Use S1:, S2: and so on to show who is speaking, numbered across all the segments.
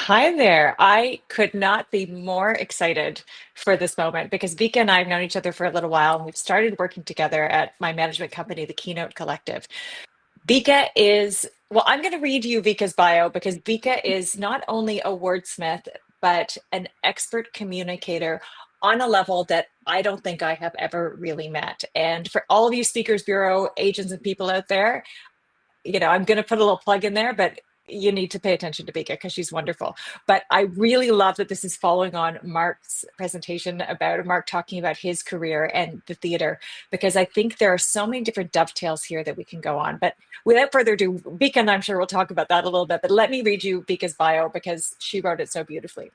S1: Hi there. I could not be more excited for this moment because Vika and I have known each other for a little while, and we've started working together at my management company, the Keynote Collective. Vika is, well, I'm going to read you Vika's bio because Vika is not only a wordsmith, but an expert communicator on a level that I don't think I have ever really met. And for all of you Speakers Bureau agents and people out there, I'm going to put a little plug in there, but you need to pay attention to Vika because she's wonderful. But I really love that this is following on Mark's presentation about Mark talking about his career and the theater, because I think there are so many different dovetails here that we can go on. But without further ado, Vika, and I'm sure we'll talk about that a little bit, but let me read you Vika's bio because she wrote it so beautifully.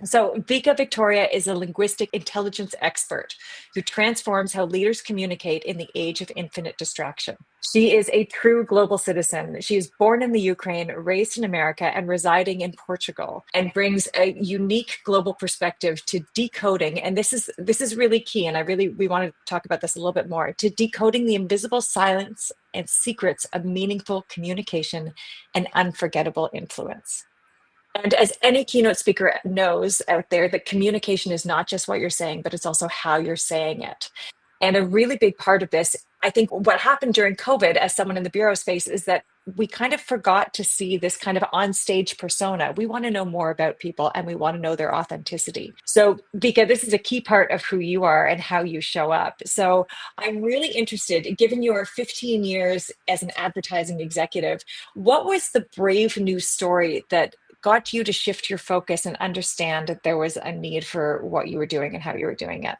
S1: So, Vika Victoria is a linguistic intelligence expert who transforms how leaders communicate in the age of infinite distraction. She is a true global citizen. She is born in the Ukraine, raised in America, and residing in Portugal, and brings a unique global perspective to decoding. And this is really key. And we want to talk about this a little bit more, to decoding the invisible silence and secrets of meaningful communication and unforgettable influence. And as any keynote speaker knows out there, that communication is not just what you're saying, but it's also how you're saying it. And a really big part of this, I think what happened during COVID as someone in the bureau space is that we kind of forgot to see this kind of on-stage persona. We want to know more about people and we want to know their authenticity. So Vika, this is a key part of who you are and how you show up. So I'm really interested, given your 15 years as an advertising executive, what was the brave new story that got you to shift your focus and understand that there was a need for what you were doing and how you were doing it?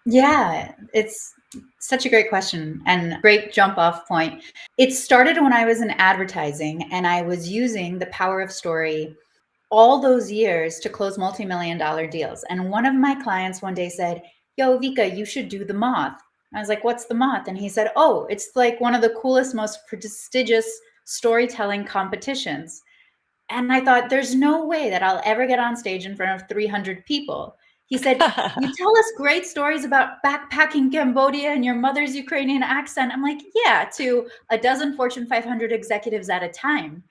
S2: Yeah, it's such a great question and great jump off point. It started when I was in advertising and I was using the power of story all those years to close multi-million dollar deals. And one of my clients one day said, "Yo, Vika, you should do the moth." I was like, "What's the moth?" And he said, "Oh, it's like one of the coolest, most prestigious storytelling competitions." And I thought, there's no way that I'll ever get on stage in front of 300 people. He said, "You tell us great stories about backpacking Cambodia and your mother's Ukrainian accent." I'm like, "Yeah, to a dozen Fortune 500 executives at a time."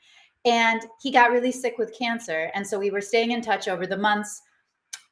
S2: And he got really sick with cancer. And so we were staying in touch over the months.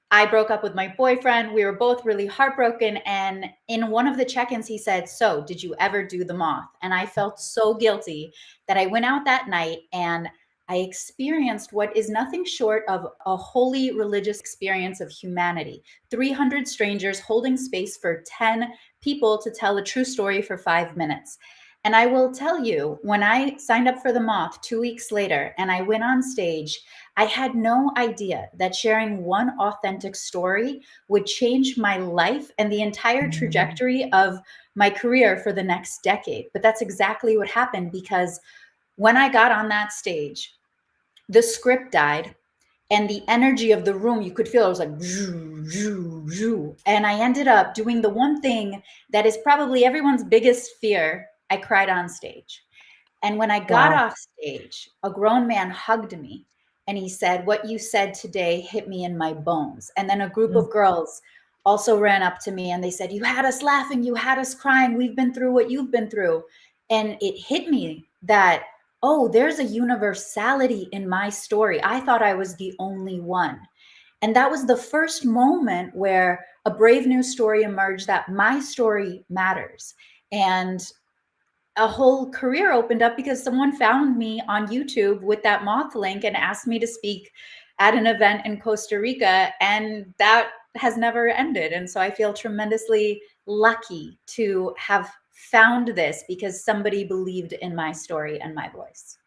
S2: I broke up with my boyfriend. We were both really heartbroken. And in one of the check ins, he said, "So, did you ever do the moth?" And I felt so guilty that I went out that night and I experienced what is nothing short of a holy religious experience of humanity. 300 strangers holding space for 10 people to tell a true story for 5 minutes. And I will tell you, when I signed up for the moth 2 weeks later and I went on stage, I had no idea that sharing one authentic story would change my life and the entire trajectory of my career for the next decade. But that's exactly what happened, because when I got on that stage, the script died and the energy of the room, you could feel it was like zhoo, zhoo, zhoo. And I ended up doing the one thing that is probably everyone's biggest fear. I cried on stage. And when I got
S1: Wow.
S2: off stage, a grown man hugged me and he said, "What you said today hit me in my bones." And then a group
S1: Mm.
S2: of girls also ran up to me and they said, "You had us laughing, you had us crying. We've been through what you've been through." And it hit me that, oh, there's a universality in my story. I thought I was the only one. And that was the first moment where a brave new story emerged, that my story matters. And a whole career opened up because someone found me on YouTube with that moth link and asked me to speak at an event in Costa Rica. And that has never ended. And so I feel tremendously lucky to have found this because somebody believed in my story and my voice.